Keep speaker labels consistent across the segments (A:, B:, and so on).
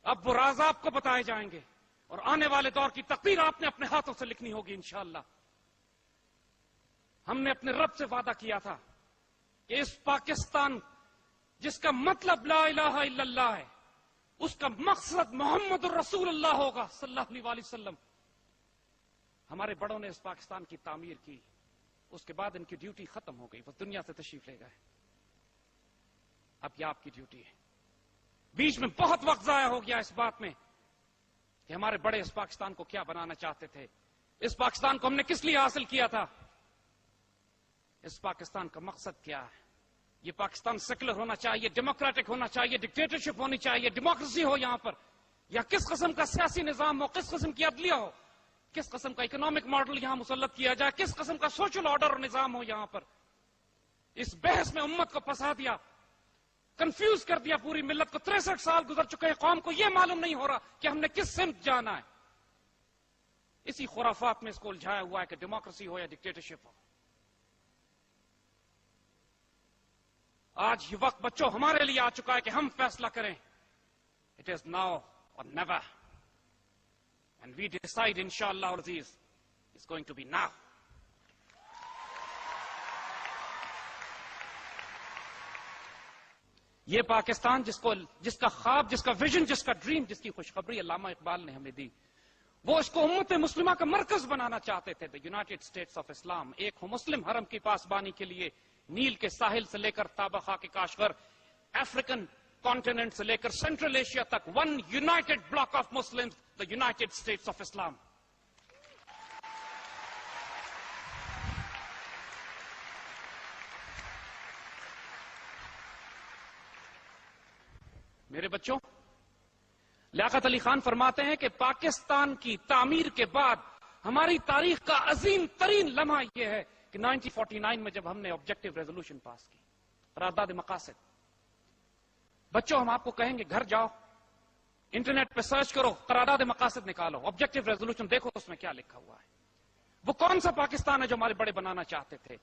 A: اب وہ راز آپ کو بتائے جائیں گے اور آنے والے دور کی تقدیر آپ نے اپنے ہاتھوں سے لکھنی ہوگی انشاءاللہ۔ ہم نے اپنے رب سے وعدہ کیا تھا کہ اس پاکستان جس کا مطلب لا الہ الا اللہ ہے، اس کا مقصد محمد الرسول اللہ ہوگا صلی اللہ علیہ وسلم۔ ہمارے بڑوں نے اس پاکستان کی تعمیر کی، اس کے بعد ان کی ڈیوٹی ختم ہو گئی، وہ دنیا سے تشریف لے گئے۔ اب یہ آپ کی ڈیوٹی ہے۔ بیچ میں بہت وقت ضائع ہو گیا اس بات میں کہ ہمارے بڑے اس پاکستان کو کیا بنانا چاہتے تھے، اس پاکستان کو ہم نے کس لیے حاصل کیا تھا، اس پاکستان کا مقصد کیا ہے۔ یہ پاکستان سیکولر ہونا چاہیے، ڈیموکریٹک ہونا چاہیے، ڈکٹیٹرشپ ہونی چاہیے، ڈیموکریسی ہو یہاں پر، یا کس قسم کا سیاسی نظام ہو، کس قسم کی عدلیہ ہو، کس قسم کا اکنامک ماڈل یہاں مسلط کیا جائے، کس قسم کا سوشل آرڈر اور نظام ہو یہاں پر۔ اس بحث میں امت کو پھنسا دیا، کنفیوز کر دیا پوری ملت کو۔ 63 سال گزر چکے ہیں، قوم کو یہ معلوم نہیں ہو رہا کہ ہم نے کس سمت جانا ہے۔ اسی خرافات میں اس کو الجھایا ہوا ہے کہ ڈیموکریسی ہو یا ڈکٹیٹرشپ ہو۔ آج یہ وقت بچوں ہمارے لیے آ چکا ہے کہ ہم فیصلہ کریں۔ It is now or never, and we decide انشاءاللہ Aziz it's going to be now. یہ پاکستان جس کا خواب، جس کا ویژن، جس کا ڈریم، جس کی خوشخبری علامہ اقبال نے ہمیں دی، وہ اس کو امت مسلمہ کا مرکز بنانا چاہتے تھے۔ دی یونائٹڈ اسٹیٹس آف اسلام، ایک ہو مسلم حرم کی پاسبانی کے لیے نیل کے ساحل سے لے کر تابہ خاک کاشغر، افریقن کانٹیننٹ سے لے کر سینٹرل ایشیا تک، one united bloc of Muslim, the United States of Islam. میرے بچوں، لیاقت علی خان فرماتے ہیں کہ پاکستان کی تعمیر کے بعد ہماری تاریخ کا عظیم ترین لمحہ یہ ہے کہ 1949 میں جب ہم نے آبجیکٹو ریزولوشن پاس کی، قرارداد مقاصد۔ بچوں، ہم آپ کو کہیں گے گھر جاؤ، انٹرنیٹ پہ سرچ کرو، قرارداد مقاصد نکالو، آبجیکٹو ریزولوشن دیکھو اس میں کیا لکھا ہوا ہے۔ وہ کون سا پاکستان ہے جو ہمارے بڑے بنانا چاہتے تھے؟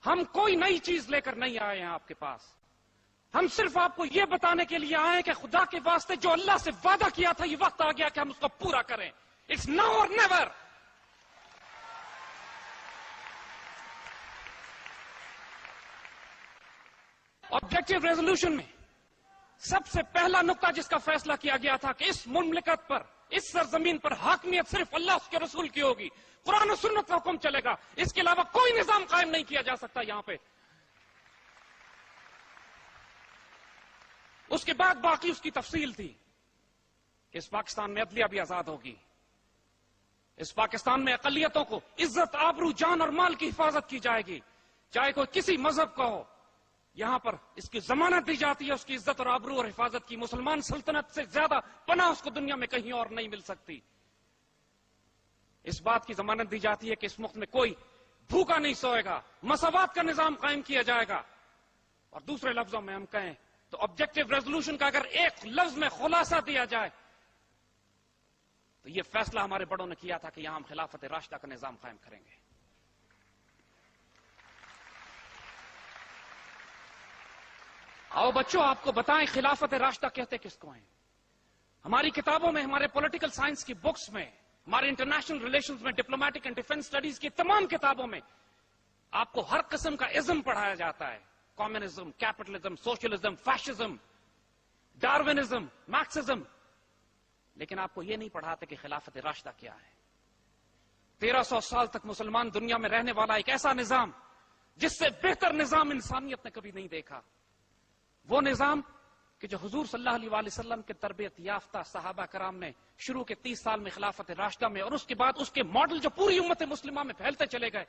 A: ہم کوئی نئی چیز لے کر نہیں آئے ہیں آپ کے پاس، ہم صرف آپ کو یہ بتانے کے لیے آئے ہیں کہ خدا کے واسطے جو اللہ سے وعدہ کیا تھا، یہ وقت آ گیا کہ ہم اس کو پورا کریں۔ It's now or never. Objective resolution میں سب سے پہلا نقطہ جس کا فیصلہ کیا گیا تھا کہ اس مملکت پر، اس سرزمین پر حاکمیت صرف اللہ اس کے رسول کی ہوگی، قرآن و سنت کا حکم چلے گا، اس کے علاوہ کوئی نظام قائم نہیں کیا جا سکتا یہاں پہ۔ اس کے بعد باقی اس کی تفصیل تھی کہ اس پاکستان میں عدلیہ بھی آزاد ہوگی، اس پاکستان میں اقلیتوں کو عزت، آبرو، جان اور مال کی حفاظت کی جائے گی، چاہے کوئی کسی مذہب کا ہو، یہاں پر اس کی ضمانت دی جاتی ہے، اس کی عزت اور آبرو اور حفاظت کی۔ مسلمان سلطنت سے زیادہ پناہ اس کو دنیا میں کہیں اور نہیں مل سکتی۔ اس بات کی ضمانت دی جاتی ہے کہ اس ملک میں کوئی بھوکا نہیں سوئے گا، مساوات کا نظام قائم کیا جائے گا۔ اور دوسرے لفظوں میں ہم کہیں تو آبجیکٹو ریزولوشن کا اگر ایک لفظ میں خلاصہ دیا جائے تو یہ فیصلہ ہمارے بڑوں نے کیا تھا کہ یہاں ہم خلافت راشدہ کا نظام قائم کریں گے۔ آؤ بچوں، آپ کو بتائیں خلافت راشدہ کہتے کس کو ہیں۔ ہماری کتابوں میں، ہمارے پولیٹیکل سائنس کی بکس میں، ہمارے انٹرنیشنل ریلیشنز میں، ڈپلومیٹک اینڈ ڈیفنس اسٹڈیز کی تمام کتابوں میں آپ کو ہر قسم کا ازم پڑھایا جاتا ہے، communism, capitalism, socialism, fascism, Darwinism, Marxism, لیکن آپ کو یہ نہیں پڑھاتے کہ خلافت راشدہ کیا ہے۔ 1300 سال تک مسلمان دنیا میں رہنے والا ایک ایسا نظام جس سے بہتر نظام انسانیت نے کبھی نہیں دیکھا، وہ نظام کہ جو حضور صلی اللہ علیہ وسلم کے تربیت یافتہ صحابہ کرام نے شروع کے 30 سال میں خلافت راشدہ میں، اور اس کے بعد اس کے ماڈل جو پوری امت مسلمہ میں پھیلتے چلے گئے،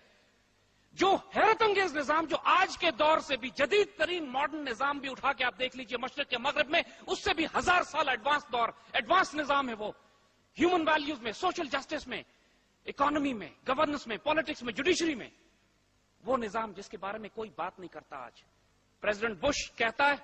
A: جو حیرت انگیز نظام، جو آج کے دور سے بھی جدید ترین ماڈرن نظام بھی اٹھا کے آپ دیکھ لیجئے مشرق کے مغرب میں، اس سے بھی 1000 سال ایڈوانس دور، ایڈوانس نظام ہے وہ، ہیومن ویلیوز میں، سوشل جسٹس میں، اکانومی میں، گورننس میں، پالیٹکس میں، جوڈیشری میں، وہ نظام جس کے بارے میں کوئی بات نہیں کرتا آج۔ پریزیڈنٹ بش کہتا ہے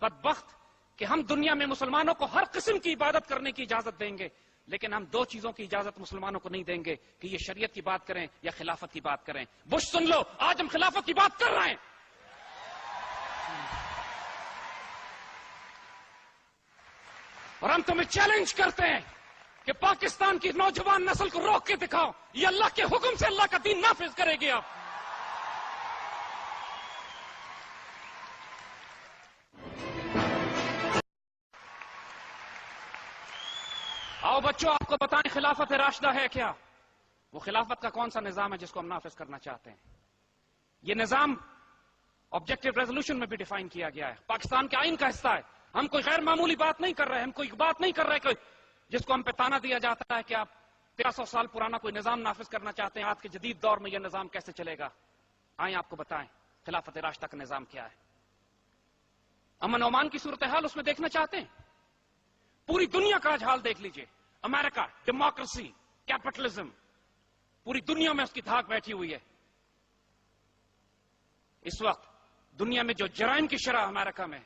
A: بدبخت کہ ہم دنیا میں مسلمانوں کو ہر قسم کی عبادت کرنے کی اجازت دیں گے، لیکن ہم 2 چیزوں کی اجازت مسلمانوں کو نہیں دیں گے کہ یہ شریعت کی بات کریں یا خلافت کی بات کریں۔ بش سن لو، آج ہم خلافت کی بات کر رہے ہیں۔ اور ہم تمہیں چیلنج کرتے ہیں کہ پاکستان کی نوجوان نسل کو روک کے دکھاؤ، یہ اللہ کے حکم سے اللہ کا دین نافذ کرے گی آپ۔ آؤ بچوں، آپ کو بتائیں خلافت راشدہ ہے کیا؟ وہ خلافت کا کون سا نظام ہے جس کو ہم نافذ کرنا چاہتے ہیں؟ یہ نظام آبجیکٹو ریزولوشن میں بھی ڈیفائن کیا گیا ہے، پاکستان کے آئین کا حصہ ہے۔ ہم کوئی غیر معمولی بات نہیں کر رہے، ہم کوئی بات نہیں کر رہے جس کو ہم پہ تانا دیا جاتا ہے کہ آپ 1300 سال پرانا کوئی نظام نافذ کرنا چاہتے ہیں، آج کے جدید دور میں یہ نظام کیسے چلے گا؟ آئیں آپ کو بتائیں خلافت راشدہ کا نظام کیا ہے۔ امن و امان کی صورتحال اس میں دیکھنا چاہتے ہیں؟ پوری دنیا کا آج حال دیکھ لیجئے، امریکہ، ڈیموکریسی، کیپٹلزم، پوری دنیا میں اس کی دھاک بیٹھی ہوئی ہے۔ اس وقت دنیا میں جو جرائم کی شرح امریکہ میں،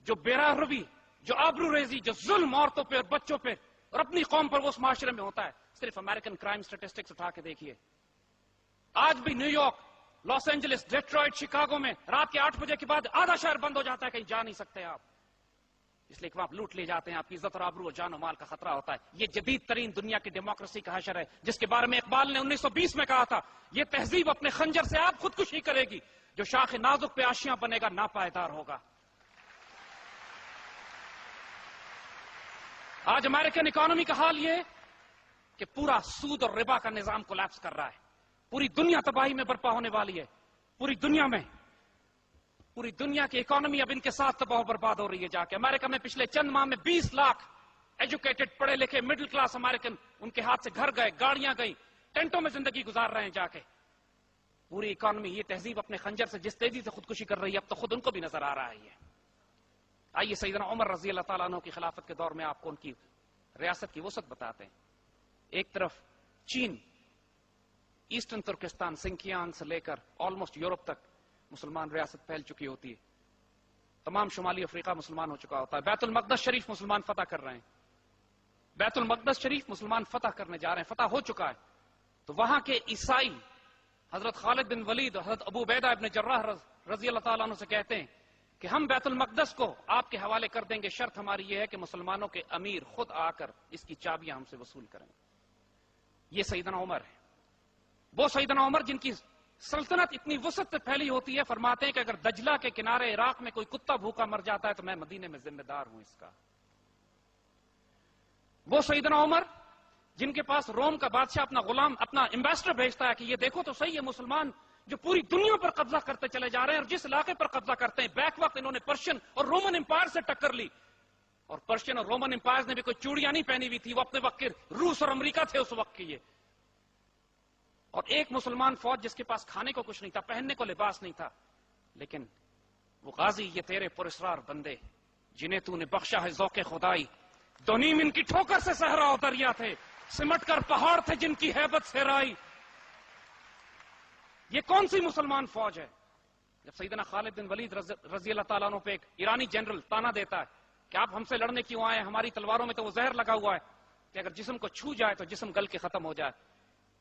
A: جو بیراہ روی، جو آبرو ریزی، جو ظلم عورتوں پہ اور بچوں پہ اور اپنی قوم پر وہ اس معاشرے میں ہوتا ہے، صرف امریکن کرائم سٹیٹسٹکس اٹھا کے دیکھیے۔ آج بھی New York, Los Angeles, Detroit, Chicago میں رات کے 8 بجے کے بعد آدھا شہر بند ہو جاتا ہے، کہیں جا نہیں سکتے آپ، اس لیے کہ وہاں لوٹ لے جاتے ہیں، آپ کی عزت اور آبرو اور جان و مال کا خطرہ ہوتا ہے۔ یہ جدید ترین دنیا کی ڈیموکریسی کا حشر ہے، جس کے بارے میں اقبال نے 1920 میں کہا تھا، یہ تہذیب اپنے خنجر سے آپ خودکشی کرے گی، جو شاخ نازک پہ آشیاں بنے گا ناپائیدار ہوگا۔ آج امریکن اکانومی کا حال یہ ہے کہ پورا سود اور ربا کا نظام کولیپس کر رہا ہے، پوری دنیا تباہی میں برپا ہونے والی ہے، پوری دنیا کی اکانومی اب ان کے ساتھ تباہ و برباد ہو رہی ہے۔ جا کے امریکہ میں پچھلے چند ماہ میں 20 لاکھ ایجوکیٹڈ، پڑھے لکھے، مڈل کلاس امریکن ان کے ہاتھ سے گھر گئے، گاڑیاں گئی، ٹینٹوں میں زندگی گزار رہے ہیں جا کے۔ پوری اکانومی، یہ تہذیب اپنے خنجر سے جس تیزی سے خودکشی کر رہی ہے، اب تو خود ان کو بھی نظر آ رہا ہے یہ۔ آئیے سیدنا عمر رضی اللہ تعالیٰ عنہ کی خلافت کے دور میں آپ کو ان کی ریاست کی وسعت بتاتے ہیں۔ ایک طرف چین، ایسٹرن ترکستان، سنکیان سے لے کر آلموسٹ یورپ تک مسلمان ریاست پھیل چکی ہوتی ہے، تمام شمالی افریقہ مسلمان ہو چکا ہوتا ہے، بیت المقدس شریف مسلمان فتح کر رہے ہیں، بیت المقدس شریف مسلمان فتح کرنے جا رہے ہیں، فتح ہو چکا ہے۔ تو وہاں کے عیسائی حضرت خالد بن ولید اور حضرت ابو عبیدہ ابن جراح رضی اللہ تعالیٰ عنہ سے کہتے ہیں کہ ہم بیت المقدس کو آپ کے حوالے کر دیں گے، شرط ہماری یہ ہے کہ مسلمانوں کے امیر خود آ کر اس کی چابیاں ہم سے وصول کریں۔ یہ سیدنا عمر ہے، وہ سیدنا عمر جن کی سلطنت اتنی وسعت سے پھیلی ہوتی ہے، فرماتے ہیں کہ اگر دجلہ کے کنارے عراق میں کوئی کتا بھوکا مر جاتا ہے تو میں مدینے میں ذمہ دار ہوں اس کا۔ وہ سیدنا عمر جن کے پاس روم کا بادشاہ اپنا غلام، اپنا ایمبیسڈر بھیجتا ہے کہ یہ دیکھو تو صحیح ہے، مسلمان جو پوری دنیا پر قبضہ کرتے چلے جا رہے ہیں، اور جس علاقے پر قبضہ کرتے ہیں بیک وقت انہوں نے پرشین اور رومن امپائر سے ٹکر لی، اور پرشین اور رومن امپائر نے بھی کوئی چوڑیاں نہیں پہنی ہوئی تھی، وہ اپنے وقت کے روس اور امریکہ تھے اس وقت کے یہ، اور ایک مسلمان فوج جس کے پاس کھانے کو کچھ نہیں تھا، پہننے کو لباس نہیں تھا، لیکن وہ غازی، یہ تیرے پراسرار بندے جنہیں تو نے بخشا ہے ذوق خدائی، دونیم ان کی ٹھوکر سے صحرا و دریا تھے، سمٹ کر پہاڑ تھے جن کی ہیبت سے رائی۔ یہ کون سی مسلمان فوج ہے؟ جب سیدنا خالد بن ولید رضی اللہ تعالیٰ عنہ پہ ایک ایرانی جنرل تانا دیتا ہے کہ آپ ہم سے لڑنے کیوں آئے ہیں، ہماری تلواروں میں تو وہ زہر لگا ہوا ہے کہ اگر جسم کو چھو جائے تو جسم گل کے ختم ہو جائے،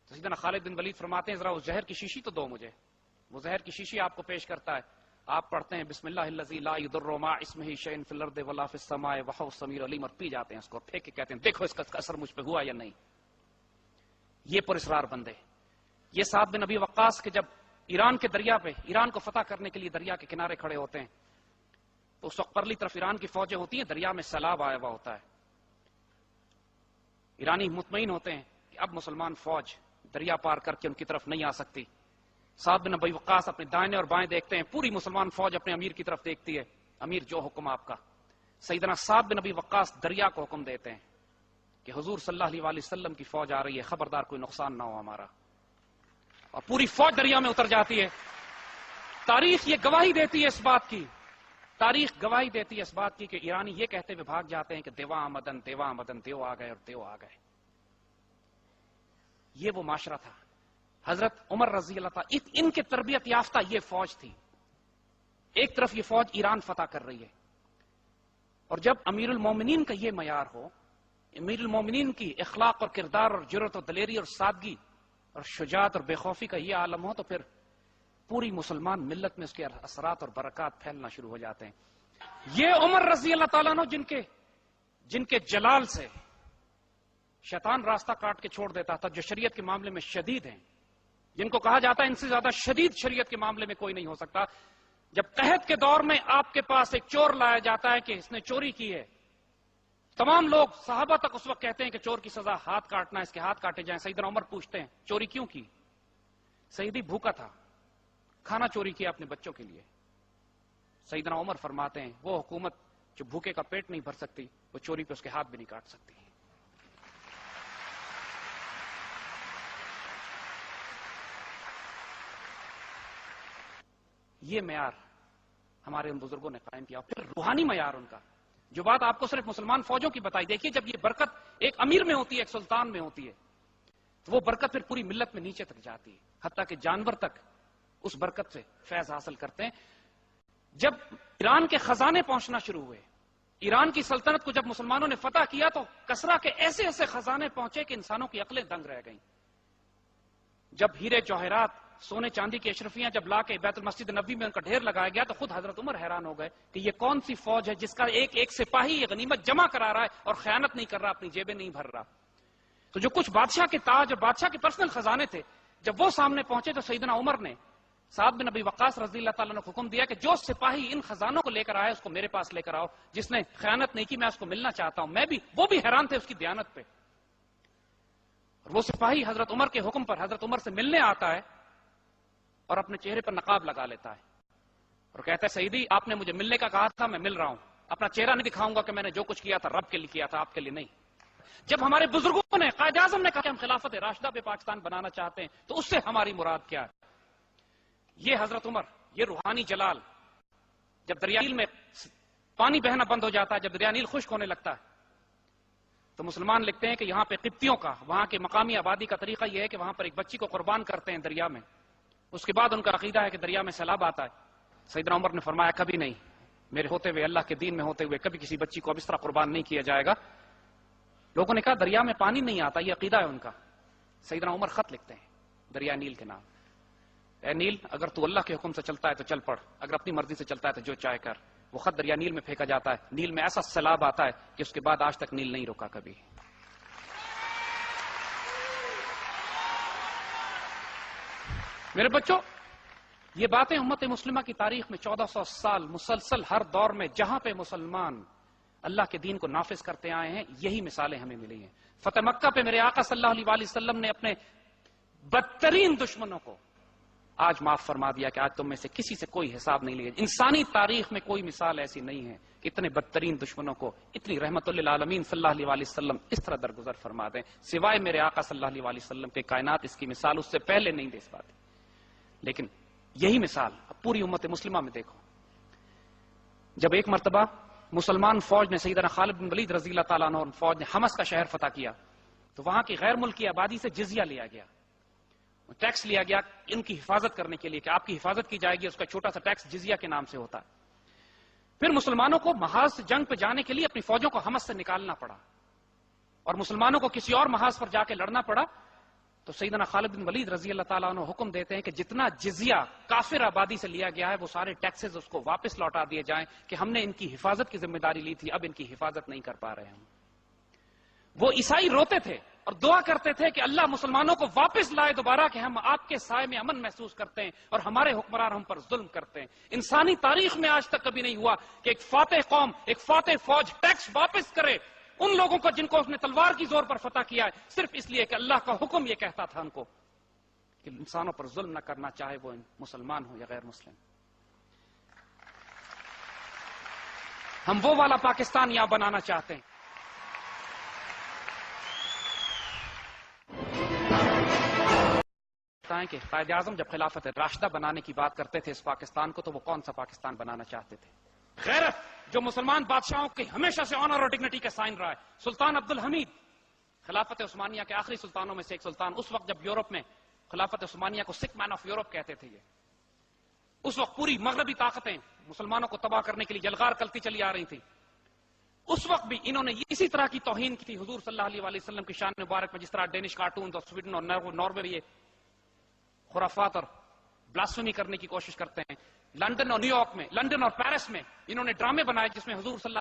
A: تو سیدنا خالد بن ولید فرماتے ہیں ذرا اس زہر کی شیشی تو دو مجھے۔ وہ زہر کی شیشی آپ کو پیش کرتا ہے، آپ پڑھتے ہیں بسم اللہ الذی لا یضر مع اسمہ شیء فی الارض ولا فی السماء وهو السمیع العلیم، اور پی جاتے ہیں اس کو، پھینک کے کہتے ہیں دیکھو اس کا اثر مجھ پہ ہوا یا نہیں۔ یہ پراسرار بندے، یہ سعد بن ابی وقاص کے جب ایران کے دریا پہ، ایران کو فتح کرنے کے لیے دریا کے کنارے کھڑے ہوتے ہیں، تو اس وقت پرلی طرف ایران کی فوجیں ہوتی ہیں، دریا میں سیلاب آیا ہوا ہوتا ہے، ایرانی مطمئن ہوتے ہیں کہ اب مسلمان فوج دریا پار کر کے ان کی طرف نہیں آ سکتی۔ سعد بن ابی وقاص اپنے دائیں اور بائیں دیکھتے ہیں، پوری مسلمان فوج اپنے امیر کی طرف دیکھتی ہے، امیر جو حکم آپ کا۔ سیدنا سعد بن ابی وقاص دریا کو حکم دیتے ہیں کہ حضور صلی اللہ علیہ وسلم کی فوج آ رہی ہے، خبردار کوئی نقصان نہ ہو ہمارا، اور پوری فوج دریا میں اتر جاتی ہے۔ تاریخ یہ گواہی دیتی ہے اس بات کی، تاریخ گواہی دیتی ہے اس بات کی کہ ایرانی یہ کہتے ہوئے بھاگ جاتے ہیں کہ دیوا مدن دیوا مدن، دیو آ گئے اور دیو آ گئے۔ یہ وہ معاشرہ تھا۔ حضرت عمر رضی اللہ تعالیٰ، ان کے تربیت یافتہ یہ فوج تھی۔ ایک طرف یہ فوج ایران فتح کر رہی ہے، اور جب امیر المومنین کا یہ معیار ہو، امیر المومنین کی اخلاق اور کردار اور جرأت اور دلیری اور سادگی اور شجاعت اور بے خوفی کا یہ عالم ہو، تو پھر پوری مسلمان ملت میں اس کے اثرات اور برکات پھیلنا شروع ہو جاتے ہیں۔ یہ عمر رضی اللہ تعالیٰ عنہ جن کے جن کے جلال سے شیطان راستہ کاٹ کے چھوڑ دیتا تھا، جو شریعت کے معاملے میں شدید ہیں، جن کو کہا جاتا ہے ان سے زیادہ شدید شریعت کے معاملے میں کوئی نہیں ہو سکتا، جب قحط کے دور میں آپ کے پاس ایک چور لایا جاتا ہے کہ اس نے چوری کی ہے، تمام لوگ صحابہ تک اس وقت کہتے ہیں کہ چور کی سزا ہاتھ کاٹنا، اس کے ہاتھ کاٹے جائیں۔ سیدنا عمر پوچھتے ہیں چوری کیوں کی؟ سیدی بھوکا تھا، کھانا چوری کیا اپنے بچوں کے لیے۔ سیدنا عمر فرماتے ہیں وہ حکومت جو بھوکے کا پیٹ نہیں بھر سکتی، وہ چوری پہ اس کے ہاتھ بھی نہیں کاٹ سکتی۔ یہ معیار ہمارے ان بزرگوں نے قائم کیا۔ پھر روحانی معیار ان کا، جو بات آپ کو صرف مسلمان فوجوں کی بتائی، دیکھیے جب یہ برکت ایک امیر میں ہوتی ہے، ایک سلطان میں ہوتی ہے، تو وہ برکت پھر پوری ملت میں نیچے تک جاتی ہے، حتیٰ کہ جانور تک اس برکت سے فیض حاصل کرتے ہیں۔ جب ایران کے خزانے پہنچنا شروع ہوئے، ایران کی سلطنت کو جب مسلمانوں نے فتح کیا تو کسرا کے ایسے ایسے خزانے پہنچے کہ انسانوں کی عقلیں دنگ رہ گئیں۔ جب ہیرے جوہرات، سونے چاندی کی اشرفیاں جب لا کے بیت المسجد نبوی میں ان کا ڈھیر لگایا گیا تو خود حضرت عمر حیران ہو گئے کہ یہ کون سی فوج ہے جس کا ایک ایک سپاہی یہ غنیمت جمع کرا رہا ہے اور خیانت نہیں کر رہا، اپنی جیبیں نہیں بھر رہا۔ تو جو کچھ بادشاہ کے تاج اور بادشاہ کے پرسنل خزانے تھے، جب وہ سامنے پہنچے تو سیدنا عمر نے سعد بن ابی وقاص رضی اللہ تعالیٰ نے حکم دیا کہ جو سپاہی ان خزانوں کو لے کر آئے اس کو میرے پاس لے کر آؤ، جس نے خیانت نہیں کی میں اس کو ملنا چاہتا ہوں۔ وہ بھی حیران تھے اس کی دیانت پہ۔ اور وہ سپاہی حضرت عمر کے حکم پر حضرت عمر سے ملنے آتا ہے اور اپنے چہرے پر نقاب لگا لیتا ہے اور کہتا ہے سیدی آپ نے مجھے ملنے کا کہا تھا، میں مل رہا ہوں، اپنا چہرہ نہیں دکھاؤں گا کہ میں نے جو کچھ کیا تھا رب کے لیے کیا تھا، آپ کے لیے نہیں۔ جب ہمارے بزرگوں نے، قائد اعظم نے کہا کہ ہم خلافت راشدہ پہ پاکستان بنانا چاہتے ہیں تو اس سے ہماری مراد کیا ہے؟ یہ حضرت عمر، یہ روحانی جلال، جب دریا نیل میں پانی بہنا بند ہو جاتا ہے، جب دریا نیل خشک ہونے لگتا ہے تو مسلمان لکھتے ہیں کہ یہاں پہ قبطیوں کا، وہاں کے مقامی آبادی کا طریقہ یہ ہے کہ وہاں پر ایک بچی کو قربان کرتے ہیں دریا میں، اس کے بعد ان کا عقیدہ ہے کہ دریا میں سیلاب آتا ہے۔ سیدنا عمر نے فرمایا کبھی نہیں، میرے ہوتے ہوئے، اللہ کے دین میں ہوتے ہوئے کبھی کسی بچی کو اب اس طرح قربان نہیں کیا جائے گا۔ لوگوں نے کہا دریا میں پانی نہیں آتا، یہ عقیدہ ہے ان کا۔ سیدنا عمر خط لکھتے ہیں دریا نیل کے نام، اے نیل اگر تو اللہ کے حکم سے چلتا ہے تو چل پڑ، اگر اپنی مرضی سے چلتا ہے تو جو چاہے کر۔ وہ خط دریا نیل میں پھینکا جاتا ہے، نیل میں ایسا سیلاب آتا ہے کہ اس کے بعد آج تک نیل نہیں رکا کبھی۔ میرے بچوں، یہ باتیں امت مسلمہ کی تاریخ میں 1400 سال مسلسل ہر دور میں جہاں پہ مسلمان اللہ کے دین کو نافذ کرتے آئے ہیں، یہی مثالیں ہمیں ملی ہیں۔ فتح مکہ پہ میرے آقا صلی اللہ علیہ وآلہ وسلم نے اپنے بدترین دشمنوں کو آج معاف فرما دیا کہ آج تم میں سے کسی سے کوئی حساب نہیں لیا۔ انسانی تاریخ میں کوئی مثال ایسی نہیں ہے کہ اتنے بدترین دشمنوں کو اتنی رحمت للعالمین صلی اللہ علیہ وآلہ وسلم اس طرح درگزر فرما دیں، سوائے میرے آقا صلی اللہ علیہ وآلہ وسلم کے۔ کائنات اس کی مثال اس سے پہلے نہیں دے پاتی، لیکن یہی مثال اب پوری امت مسلمہ میں دیکھو۔ جب ایک مرتبہ مسلمان فوج نے، سیدنا خالد بن ولید رضی اللہ تعالیٰ عنہ فوج نے حمص کا شہر فتح کیا تو وہاں کی غیر ملکی آبادی سے جزیہ لیا گیا، ٹیکس لیا گیا ان کی حفاظت کرنے کے لیے کہ آپ کی حفاظت کی جائے گی، اس کا چھوٹا سا ٹیکس جزیہ کے نام سے ہوتا ہے۔ پھر مسلمانوں کو محاذ سے جنگ پہ جانے کے لیے اپنی فوجوں کو حمص سے نکالنا پڑا اور مسلمانوں کو کسی اور محاذ پر جا کے لڑنا پڑا، تو سیدنا خالد بن ولید رضی اللہ تعالیٰ عنہ حکم دیتے ہیں کہ جتنا جزیہ کافر آبادی سے لیا گیا ہے وہ سارے ٹیکسز اس کو واپس لوٹا دیے جائیں کہ ہم نے ان کی حفاظت کی ذمہ داری لی تھی، اب ان کی حفاظت نہیں کر پا رہے ہم۔ وہ عیسائی روتے تھے اور دعا کرتے تھے کہ اللہ مسلمانوں کو واپس لائے دوبارہ، کہ ہم آپ کے سائے میں امن محسوس کرتے ہیں اور ہمارے حکمران ہم پر ظلم کرتے ہیں۔ انسانی تاریخ میں آج تک کبھی نہیں ہوا کہ ایک فاتح قوم، ایک فاتح فوج ٹیکس واپس کرے ان لوگوں کو جن کو اس نے تلوار کی زور پر فتح کیا ہے، صرف اس لیے کہ اللہ کا حکم یہ کہتا تھا ان کو کہ انسانوں پر ظلم نہ کرنا، چاہے وہ مسلمان ہو یا غیر مسلم۔ ہم وہ والا پاکستان یہاں بنانا چاہتے ہیں۔ کہ قائد اعظم جب خلافت راشدہ بنانے کی بات کرتے تھے اس پاکستان کو، تو وہ کون سا پاکستان بنانا چاہتے تھے؟ غیرت جو مسلمان بادشاہوں کی ہمیشہ سے آنر اور ڈگنیٹی کا سائن رہا ہے۔ سلطان عبد الحمید خلافت عثمانیہ کے آخری سلطانوں میں سے ایک سلطان، اس وقت جب یورپ میں خلافت عثمانیہ کو سک مین آف یورپ کہتے تھے، یہ اس وقت پوری مغربی طاقتیں مسلمانوں کو تباہ کرنے کے لیے جلغار کلتی چلی آ رہی تھی، اس وقت بھی انہوں نے اسی طرح کی توہین کی تھی حضور صلی اللہ علیہ وآلہ وسلم کی شان مبارک میں، جس طرح ڈینش کارٹونز اور سویڈن اور ناروے یہ خرافات اور بلاسفیمی کرنے کی کوشش کرتے ہیں۔ لندن اور نیو یارک میں، لندن اور پیرس میں انہوں نے ڈرامے بنائے جس میں حضور صلی اللہ